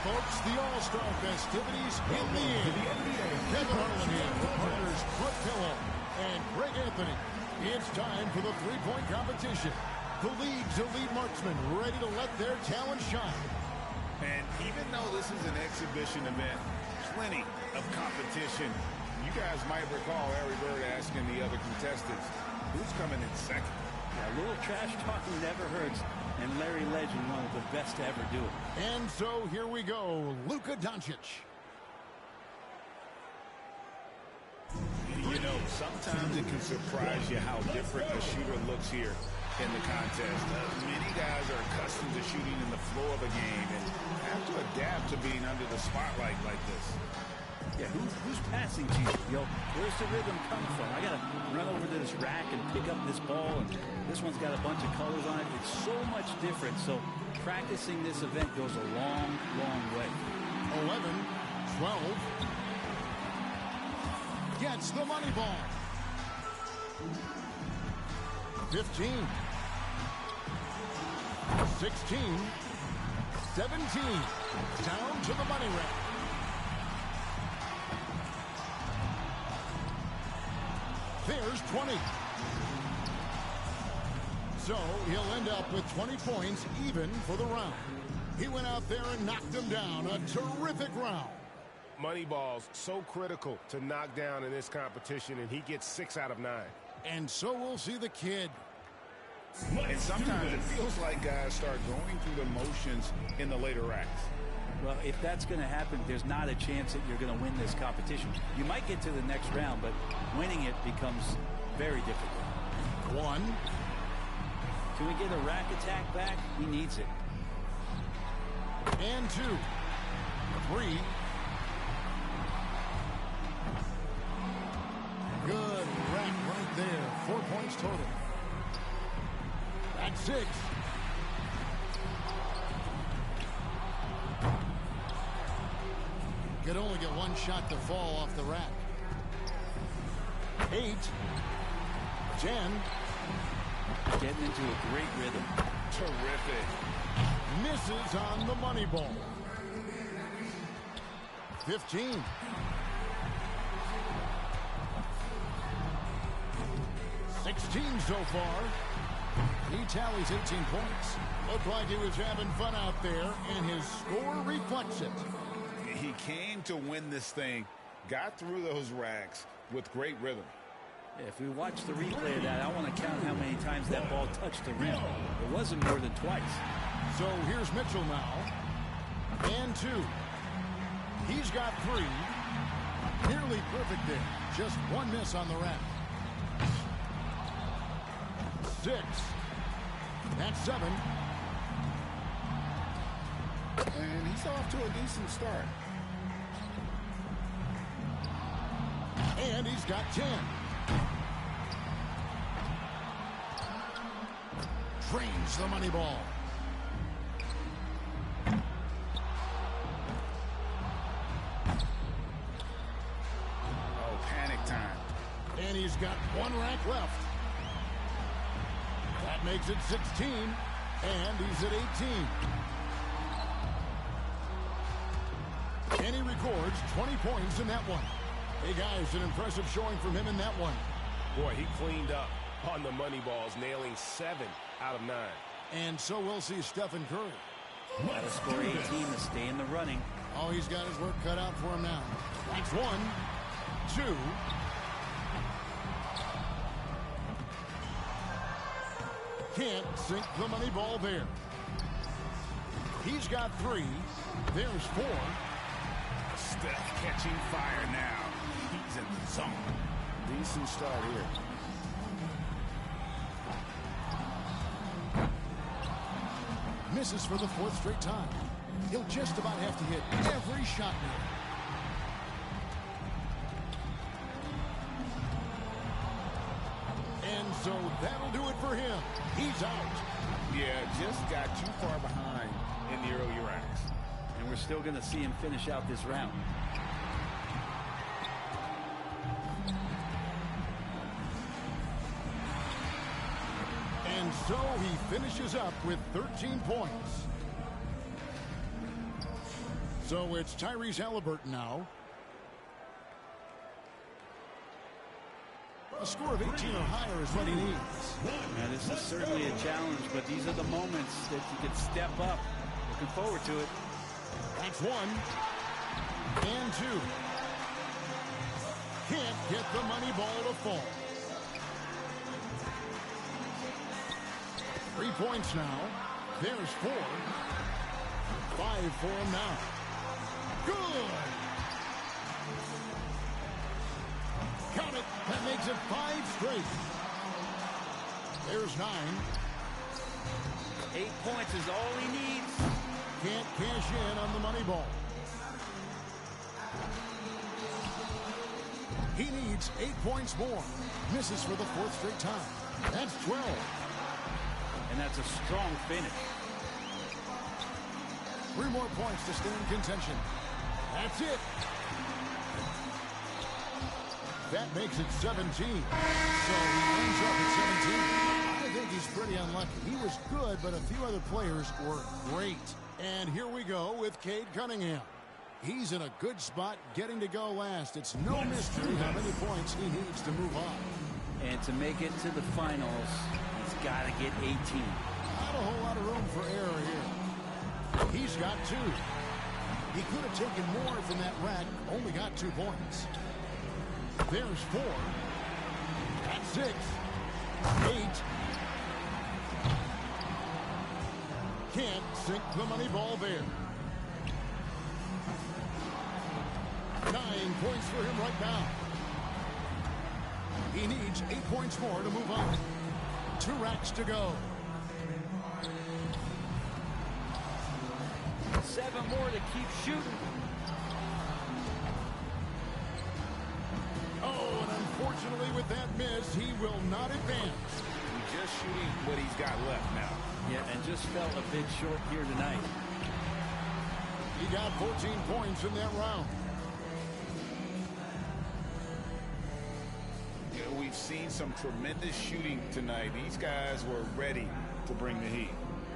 folks, the All-Star festivities in the air. Kevin Harlan here with partners Brooke Pillow and Greg Anthony. It's time for the three-point competition. The league's elite marksmen ready to let their talent shine. And even though this is an exhibition event, plenty of competition. You guys might recall Larry Bird asking the other contestants, who's coming in second? Yeah, a little trash talking never hurts. And Larry Legend, one of the best to ever do it. And so here we go, Luka Doncic. You know, sometimes it can surprise you how different a shooter looks here in the contest. Many guys are accustomed to shooting in the flow of a game and have to adapt to being under the spotlight like this. Yeah, who's passing to you? Yo, where's the rhythm coming from? I got to run over to this rack and pick up this ball, and this one's got a bunch of colors on it. It's so much different. So practicing this event goes a long, long way. 11, 12. Gets the money ball. 15. 16. 17. Down to the money rack. There's 20. So he'll end up with 20 points even for the round. He went out there and knocked them down. A terrific round. Moneyball's so critical to knock down in this competition, and he gets 6 out of 9. And so we'll see the kid. And sometimes it feels like guys start going through the motions in the later racks. Well, if that's going to happen, there's not a chance that you're going to win this competition. You might get to the next round, but winning it becomes very difficult. 1. Can we get a rack attack back? He needs it. And 2. 3. Good rack right there. 4 points total. That's 6. Could only get one shot to fall off the rack. 8. 10. Getting into a great rhythm. Terrific. Misses on the money ball. 15. 16 so far. He tallies 18 points. Looked like he was having fun out there, and his score reflects it. He came to win this thing, got through those racks with great rhythm. Yeah, if we watch the replay of that, I want to count how many times that ball touched the rim. It wasn't more than twice. So here's Mitchell now. And 2. He's got 3. Nearly perfect there. Just one miss on the rack. 6. That's 7. And he's off to a decent start. And he's got 10. Drains the money ball. Oh, panic time. And he's got one rack left. That makes it 16. And he's at 18. And he records 20 points in that one. Hey, guys, an impressive showing from him in that one. Boy, he cleaned up on the money balls, nailing 7 out of 9. And so we'll see Stephen Curry. Got to score 18 to stay in the running. Oh, he's got his work cut out for him now. That's 1, 2. Can't sink the money ball there. He's got 3. There's 4. Steph catching fire now. He's in the zone. Decent start here. Misses for the 4th straight time. He'll just about have to hit every shot now. And so that'll do it for him. He's out. Yeah, just got too far behind in the early racks. And we're still going to see him finish out this round. And so he finishes up with 13 points. So it's Tyrese Halliburton now. A score of 18 or higher is what he needs. Now, this is certainly a challenge, but these are the moments that you can step up. Looking forward to it. That's one. And two. Can't get the money ball to fall. 3 points now. There's 4. 5 for him now. Good. Count it. That makes it 5 straight. There's 9. 8 points is all he needs. Can't cash in on the money ball. He needs 8 points more. Misses for the 4th straight time. That's 12. And that's a strong finish. 3 more points to stay in contention. That's it. That makes it 17. So he ends up at 17. I think he's pretty unlucky. He was good, but a few other players were great. And here we go with Cade Cunningham. He's in a good spot getting to go last. It's no mystery how many points he needs to move on. And to make it to the finals, he's got to get 18. Not a whole lot of room for error here. He's got 2. He could have taken more from that rack. Only got 2 points. There's 4. That's 6. 8. Can't sink the money ball there. 9 points for him right now. He needs 8 points more to move on. 2 racks to go. 7 more to keep shooting. Oh, and unfortunately with that miss, he will not advance. He's just shooting what he's got left now. Yeah, and just fell a bit short here tonight. He got 14 points in that round. You know, we've seen some tremendous shooting tonight. These guys were ready to bring the heat.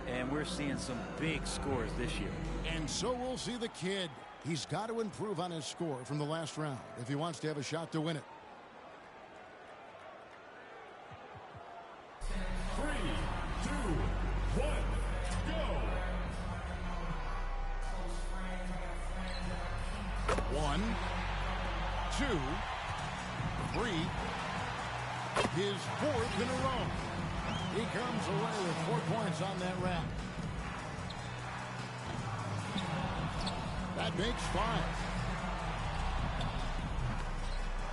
And we're seeing some big scores this year. And so we'll see the kid. He's got to improve on his score from the last round if he wants to have a shot to win it. 3, 2, 1, go! 1, 2, 3. His 4th in a row. He comes away with 4 points on that rack. That makes 5.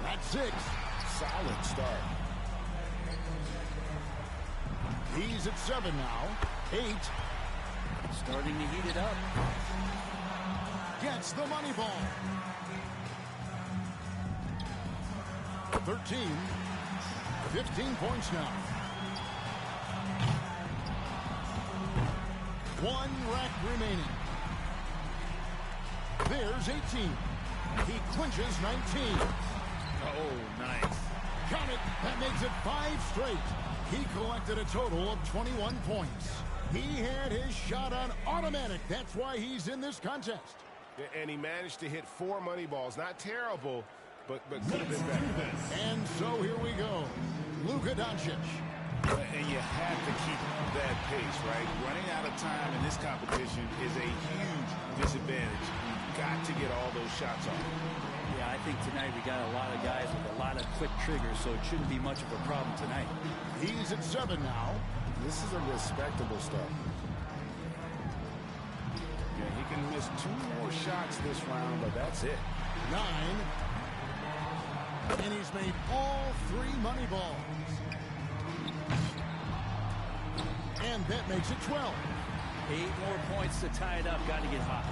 That's 6. Solid start. He's at 7 now. 8. Starting to heat it up. Gets the money ball. 13. 15 points now. 1 rack remaining. There's 18. He clinches 19. Oh, nice. Count it. That makes it 5 straight. He collected a total of 21 points. He had his shot on automatic. That's why he's in this contest. And he managed to hit 4 money balls. Not terrible, but could have been better. And so here we go. Luka Doncic. And you have to keep that pace, right? Running out of time in this competition is a huge disadvantage. You've got to get all those shots off. Yeah, I think tonight we got a lot of guys with a lot of quick triggers, so it shouldn't be much of a problem tonight. He's at 7 now. This is a respectable start. Yeah, he can miss 2 more shots this round, but that's it. 9. And he's made all 3 money balls. And that makes it 12. 8 more points to tie it up. Got to get hot.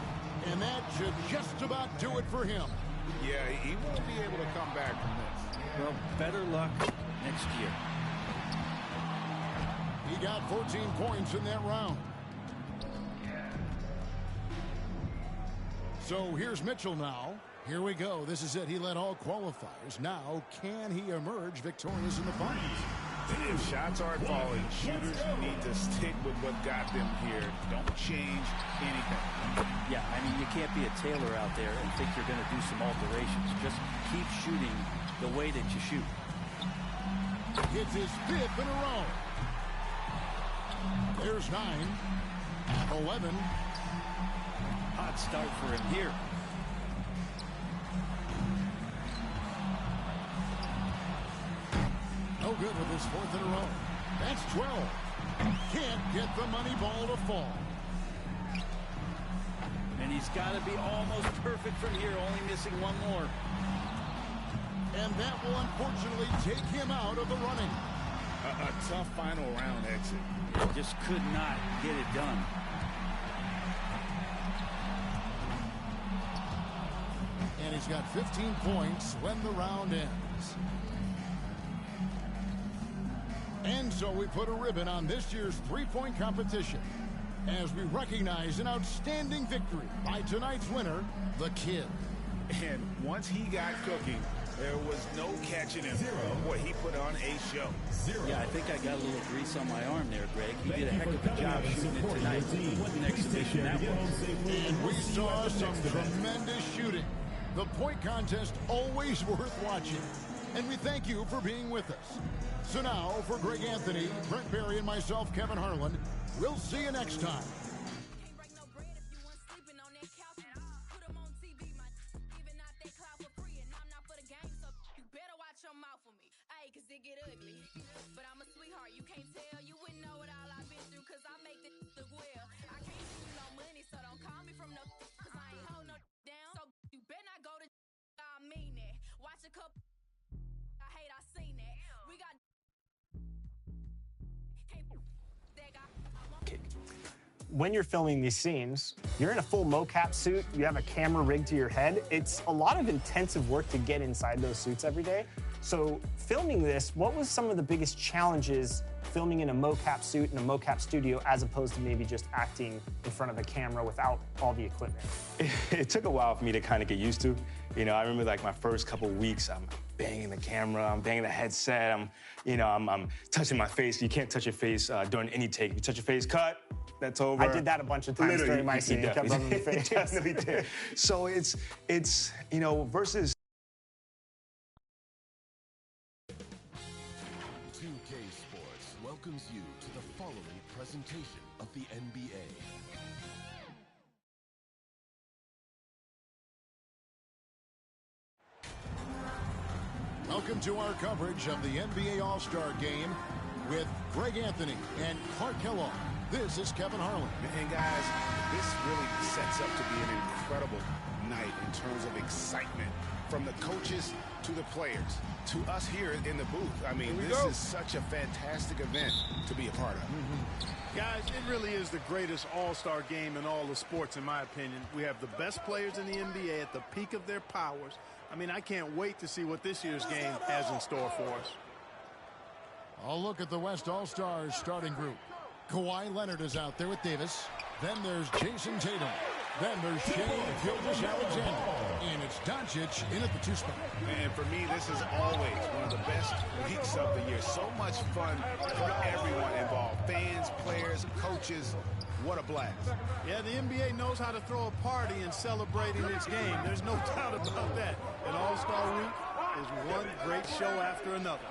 And that should just about do it for him. Yeah, he won't be able to come back from this. Well, better luck next year. He got 14 points in that round. So here's Mitchell now. Here we go. This is it. He led all qualifiers. Now, can he emerge victorious in the finals? If shots aren't falling, shooters need to stick with what got them here. Don't change anything. Yeah, I mean, you can't be a tailor out there and think you're going to do some alterations. Just keep shooting the way that you shoot. It's his 5th in a row. There's 9, 11. Hot start for him here. No good with his 4th in a row. That's 12. Can't get the money ball to fall. And he's got to be almost perfect from here, only missing one more. And that will unfortunately take him out of the running. A tough final round exit. Yeah, just could not get it done. And he's got 15 points when the round ends. And so we put a ribbon on this year's three-point competition as we recognize an outstanding victory by tonight's winner, the Kid. And once he got cooking, there was no catching him. Boy, he put on a show. Yeah, I think I got a little grease on my arm there, Greg. He did a heck of a job shooting it tonight. What an exhibition that was. And we saw some tremendous shooting. The point contest always worth watching. And we thank you for being with us. So now, for Greg Anthony, Brent Barry, and myself, Kevin Harlan, we'll see you next time. Get ugly, but I'm a sweetheart. You can't tell, you wouldn't know what all I've been through, cause I make this look well. I can't give you no money, so don't call me from no, cause I ain't hold no down. So you better not go to, I mean that. Watch a couple, I hate I seen that. We got when you're filming these scenes, you're in a full mocap suit, you have a camera rigged to your head. It's a lot of intensive work to get inside those suits every day. So filming this, what was some of the biggest challenges filming in a mocap suit in a mocap studio as opposed to maybe just acting in front of a camera without all the equipment? It took a while for me to kind of get used to. You know, I remember like my first couple weeks, I'm banging the camera, I'm banging the headset, I'm touching my face. You can't touch your face during any take. If you touch your face, cut, that's over. I did that a bunch of times Literally, during my scene. Kept rubbing my face. Definitely did. So it's you know, versus 2K Sports welcomes you to the following presentation of the NBA. Welcome to our coverage of the NBA All-Star Game with Greg Anthony and Clark Kellogg. This is Kevin Harlan. And guys, this really sets up to be an incredible night in terms of excitement from the coaches to the players to us here in the booth. I mean, this is such a fantastic event to be a part of. Guys, it really is the greatest all-star game in all the sports, in my opinion. We have the best players in the NBA at the peak of their powers. I mean, I can't wait to see what this year's game has in store for us. I'll look at the West All-Stars starting group. Kawhi Leonard is out there with Davis. Then there's Jason Tatum. Then there's Shea Gilgeous-Alexander. And it's Doncic in at the 2 spot. And for me, this is always one of the best weeks of the year. So much fun for everyone involved. Fans, players, coaches. What a blast. Yeah, the NBA knows how to throw a party and celebrating its game. There's no doubt about that. And All-Star Week is one great show after another.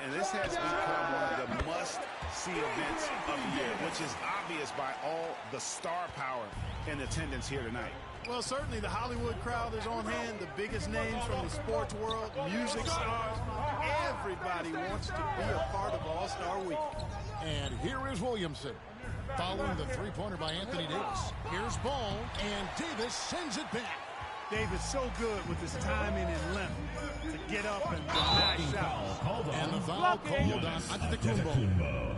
And this has become one of the must-see events of the year, which is obvious by all the star power in attendance here tonight. Well, certainly the Hollywood crowd is on hand, the biggest names from the sports world, music stars. Everybody wants to be a part of All-Star Week. And here is Williamson. Following the three-pointer by Anthony Davis. Here's Ball, and Davis sends it back. Davis so good with his timing and length to get up and knock shots. And the foul called on Antetokounmpo.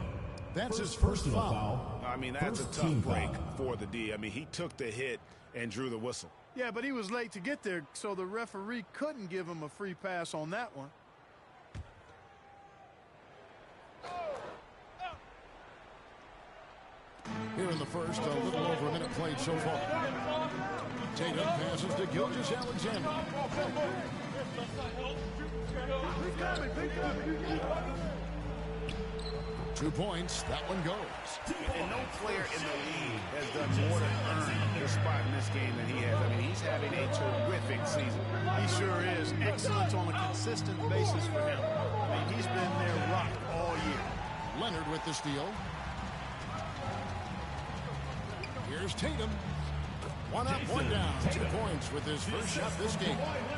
That's his first foul. I mean, that's a tough break for the D. I mean, he took the hit and drew the whistle. Yeah, but he was late to get there, so the referee couldn't give him a free pass on that one. Here in the first, a little over a minute played so far. Tatum passes to Gilgeous-Alexander. 2 points. That one goes. And no player in the league has done more to earn the spot in this game than he has. I mean, he's having a terrific season. He sure is. Excellence on a consistent basis for him. I mean, he's been their rock all year. Leonard with the steal. Here's Tatum. 1 up, 1 down. 2 points with his first shot this game.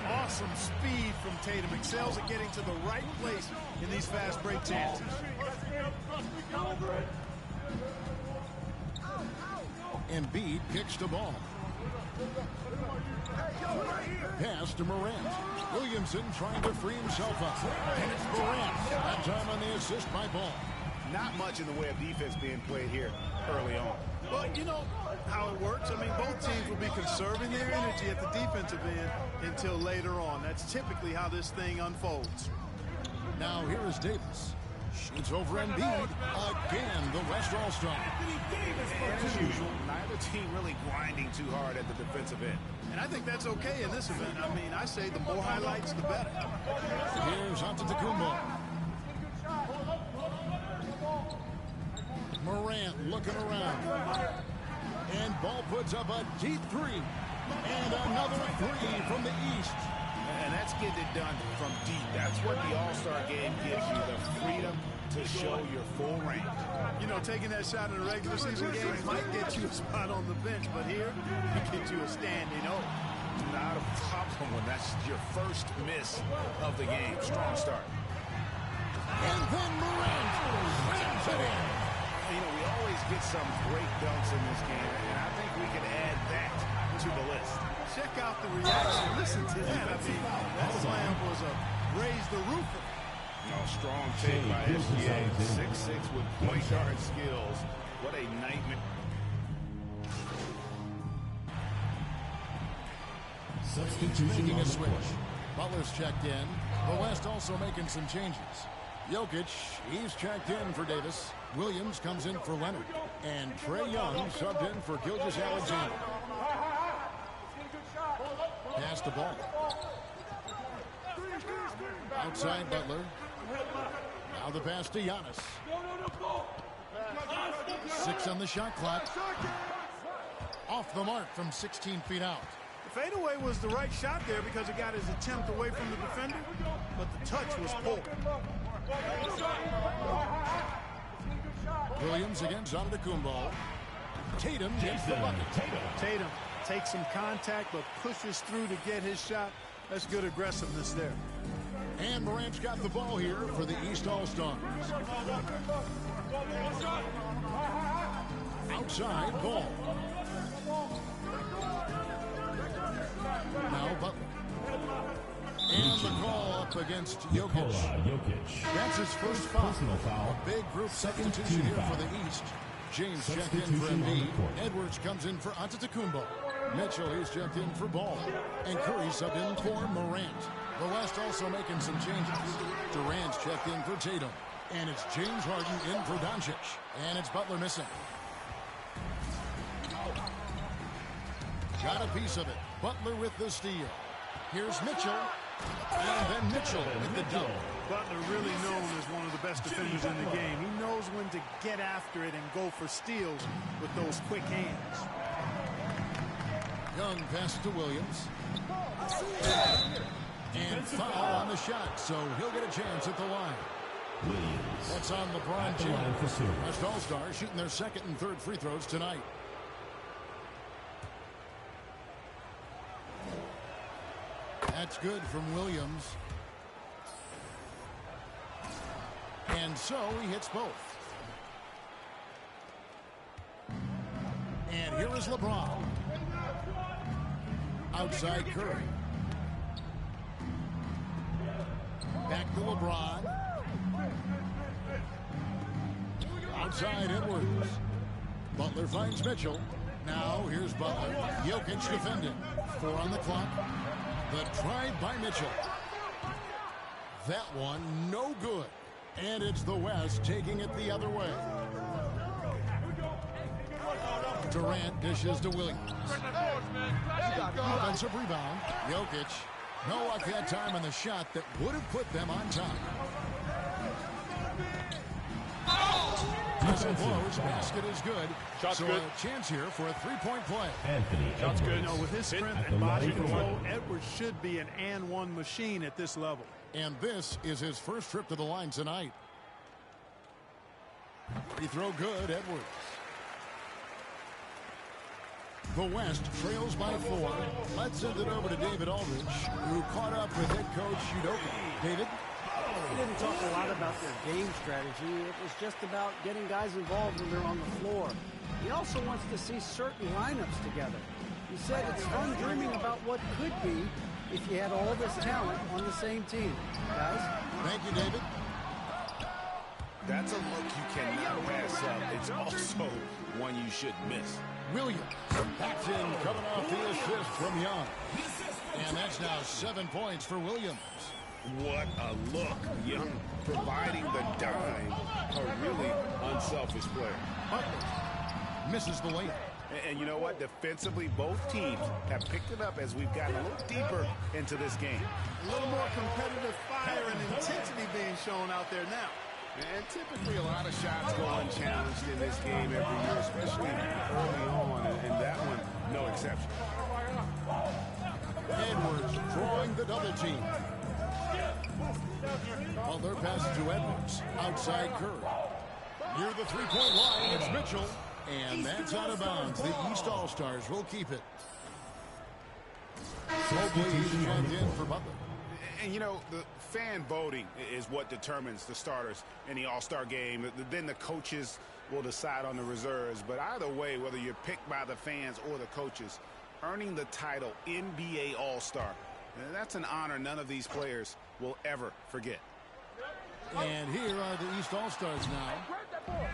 Awesome speed from Tatum. Excels at getting to the right place in these fast break chances. Embiid kicks the ball. Pass to Morant. Williamson trying to free himself up. And it's Morant. That time on the assist by Ball. Not much in the way of defense being played here early on. Well, you know how it works. I mean, both teams will be conserving their energy at the defensive end until later on. That's typically how this thing unfolds. Now here is Davis. Shoots over Embiid. Again, the West All-Star. As usual, neither team really grinding too hard at the defensive end. And I think that's okay in this event. I mean, I say the more highlights, the better. Here's Antetokounmpo. Morant looking around. And Ball puts up a deep 3. And another 3 from the East. And that's getting it done from deep. That's what the All-Star game gives you, the freedom to show your full range. You know, taking that shot in a regular season game might get you a spot on the bench, but here, it gets you a standing O. Not a problem when that's your first miss of the game. Strong start. And then Morant slams it in. You know, we always get some great dunks in this game, and I think we can add that to the list. Check out the reaction. Listen to that. I mean, that slam was a raise the roof. Strong take by SGA. 6'6" with point guard skills. What a nightmare. Making a switch. Butler's checked in. The West also making some changes. Jokic, he's checked in for Davis. Williams comes in for Leonard. And Trae Young subbed in for Gilgeous-Alexander. Pass the ball. Outside Butler. Now the pass to Giannis. 6 on the shot clock. Off the mark from 16 feet out. The fadeaway was the right shot there because it got his attempt away from the defender, but the touch was poor. Williams against Antetokounmpo. Tatum gets the bucket. Tatum takes some contact but pushes through to get his shot. That's good aggressiveness there. And Morant's got the ball here for the East All-Stars. Outside Ball. Now Butler. And the call up against Jokic. That's his first foul. A big group substitution here for the East. James checked in for Embiid. Edwards comes in for Antetokounmpo. Mitchell, he's checked in for Ball. And Curry subbed in for Morant. The West also making some changes. Durant's checked in for Tatum. And it's James Harden in for Doncic. And it's Butler missing. Got a piece of it. Butler with the steal. Here's Mitchell. And then Mitchell with the dunk. Butler really known as one of the best defenders in the game. He knows when to get after it and go for steals with those quick hands. Young pass to Williams. And foul on the shot, so he'll get a chance at the line. That's on LeBron James. West All-Stars shooting their second and third free throws tonight. That's good from Williams. And so he hits both. And here is LeBron. Outside Curry. Back to LeBron. Outside Edwards. Butler finds Mitchell. Now here's Butler. Jokic defending. 4 on the clock. The drive by Mitchell. That one no good. And it's the West taking it the other way. Durant dishes to Williams. Offensive rebound. Jokic. No luck that time on the shot that would have put them on top. whistle blows. Basket is good. Shot's so good. A chance here for a three-point play. Shot's good. You know, with his strength and body control, Edwards should be an and-one machine at this level. And this is his first trip to the line tonight. Free throw good, Edwards. The West trails by 4. Let's send it over to David Aldridge, who caught up with head coach Udoka. David? He didn't talk a lot about their game strategy. It was just about getting guys involved when they're on the floor. He also wants to see certain lineups together. He said it's fun dreaming about what could be if you had all this talent on the same team. Guys? Thank you, David. That's a look you cannot pass up. It's also one you should miss. Williams backs in, coming off the assist from Young. And that's now 7 points for Williams. What a look. Young providing the dime. A really unselfish player. Butler misses the layup. And you know what? Defensively, both teams have picked it up as we've gotten a little deeper into this game. A little more competitive fire and intensity being shown out there now. And typically a lot of shots go unchallenged in this game every year, especially early on, and that one, no exception. Edwards drawing the double team. Butler passes to Edwards. Outside Curry. Near the three-point line, it's Mitchell. And that's out of bounds. The East All-Stars will keep it. Mobley is checked in for Butler. And, you know, the fan voting is what determines the starters in the All-Star game. Then the coaches will decide on the reserves. But either way, whether you're picked by the fans or the coaches, earning the title NBA All-Star, that's an honor none of these players will ever forget. And here are the East All-Stars now.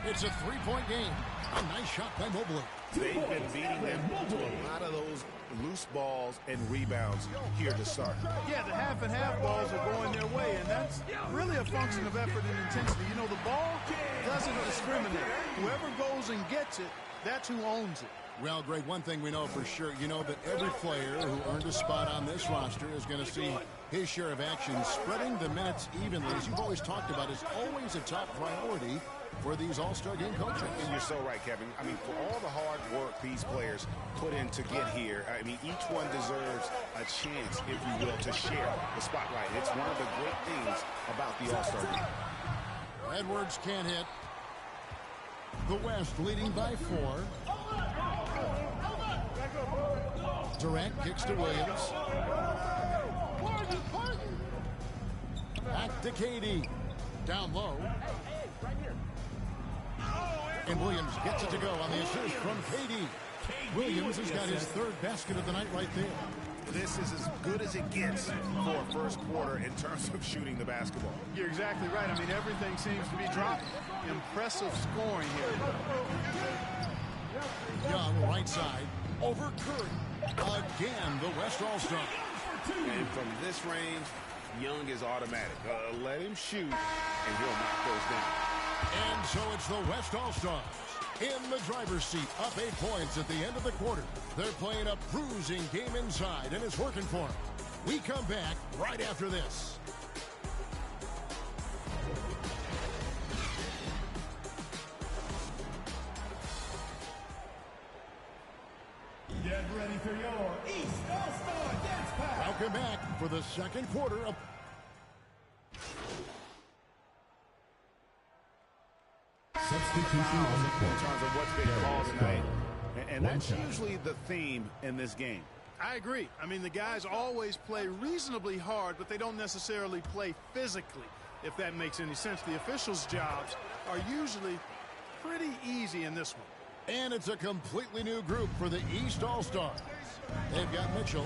It's a three-point game. A nice shot by Mobley. They've been beating them to a lot of those loose balls and rebounds here to start. Yeah, the half and half balls are going their way, and that's really a function of effort and intensity. You know, the ball doesn't discriminate. Whoever goes and gets it, that's who owns it. Well, Greg, one thing we know for sure, you know that every player who earned a spot on this roster is going to see his share of action. Spreading the minutes evenly, as you've always talked about, is always a top priority for these All-Star game coaches. And you're so right, Kevin. I mean, for all the hard work these players put in to get here, I mean, each one deserves a chance, if you will, to share the spotlight. It's one of the great things about the All-Star game. Edwards can't hit. The West leading by 4. Durant kicks to Williams. Back to KD. Down low. And Williams gets it to go on the assist from KD. Williams has got his third basket of the night right there. This is as good as it gets for a first quarter in terms of shooting the basketball. You're exactly right. I mean, everything seems to be dropping. Impressive scoring here. Young, right side, over Curry. Again, the West All-Star. And from this range, Young is automatic. Let him shoot, and he'll knock those down. And so it's the West All-Stars in the driver's seat, up 8 points at the end of the quarter. They're playing a bruising game inside, and it's working for them. We come back right after this. Get ready for your East All-Star Dance Pack. Welcome back for the second quarter of... Substitution on the court. In terms of what's been called tonight. And that's usually the theme in this game. I agree. I mean, the guys always play reasonably hard, but they don't necessarily play physically, if that makes any sense. The officials' jobs are usually pretty easy in this one. And it's a completely new group for the East All-Stars. They've got Mitchell,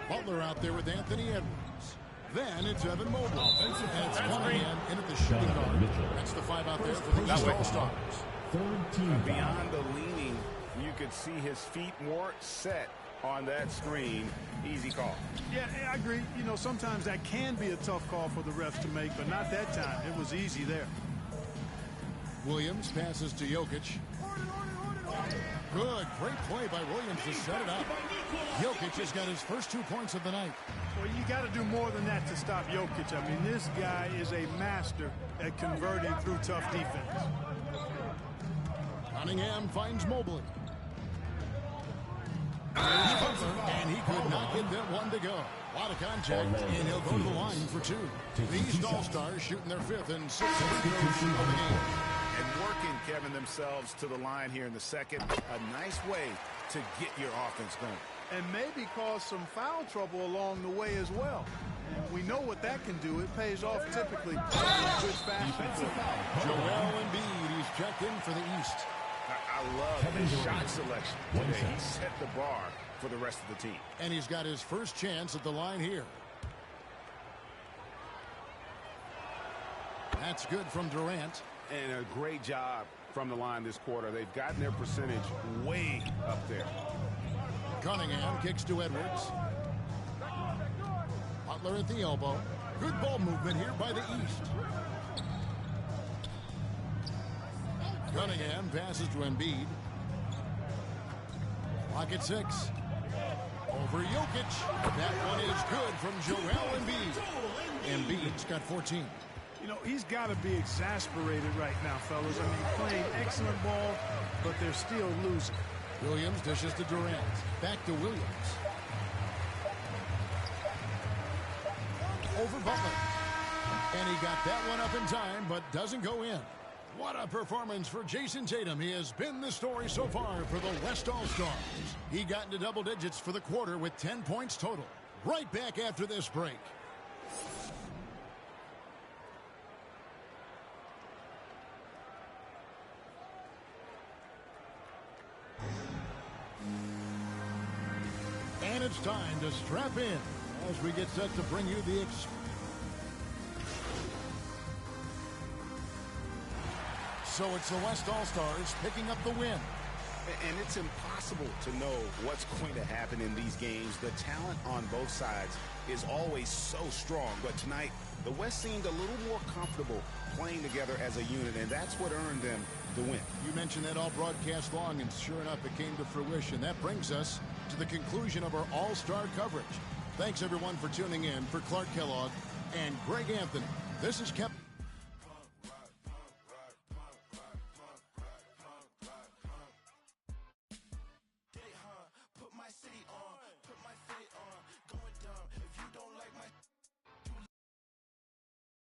Butler out there with Anthony Edwards. Then it's Evan Mobley. And it's Cunningham in at the shooting guard. That's the 5 out there for the East All-Stars. Beyond the leaning, you could see his feet more set on that screen. Easy call. Yeah, I agree. You know, sometimes that can be a tough call for the refs to make, but not that time. It was easy there. Williams passes to Jokic. Good, great play by Williams to set it up. Jokic has got his first 2 points of the night. Well, you got to do more than that to stop Jokic. I mean, this guy is a master at converting through tough defense. Cunningham finds Mobley. And he could not get that one to go. A lot of contact, and he'll go to the line for two. The East All-Stars shooting their fifth and sixth free throws of the game. And working, Kevin, themselves to the line here in the second. A nice way to get your offense going. And maybe cause some foul trouble along the way as well. And we know what that can do. It pays off typically in good fashion. Joel Embiid, he's checked in for the East. I love his shot selection today. He set the bar for the rest of the team. And he's got his first chance at the line here. That's good from Durant. And a great job from the line this quarter. They've gotten their percentage way up there. Cunningham kicks to Edwards. Butler at the elbow. Good ball movement here by the East. Cunningham passes to Embiid. Clock at 6. Over Jokic. That one is good from Joel Embiid. Embiid's got 14. You know, he's got to be exasperated right now, fellas. I mean, playing excellent ball, but they're still losing. Williams dishes to Durant. Back to Williams. Over Butler. And he got that one up in time, but doesn't go in. What a performance for Jason Tatum. He has been the story so far for the West All-Stars. He got into double digits for the quarter with 10 points total. Right back after this break. And it's time to strap in as we get set to bring you the So it's the West All-Stars picking up the win. And it's impossible to know what's going to happen in these games. The talent on both sides is always so strong. But tonight, the West seemed a little more comfortable playing together as a unit, and that's what earned them the win. You mentioned that all broadcast long, and sure enough, it came to fruition. That brings us to the conclusion of our All-Star coverage. Thanks, everyone, for tuning in. For Clark Kellogg and Greg Anthony, this is Kevin.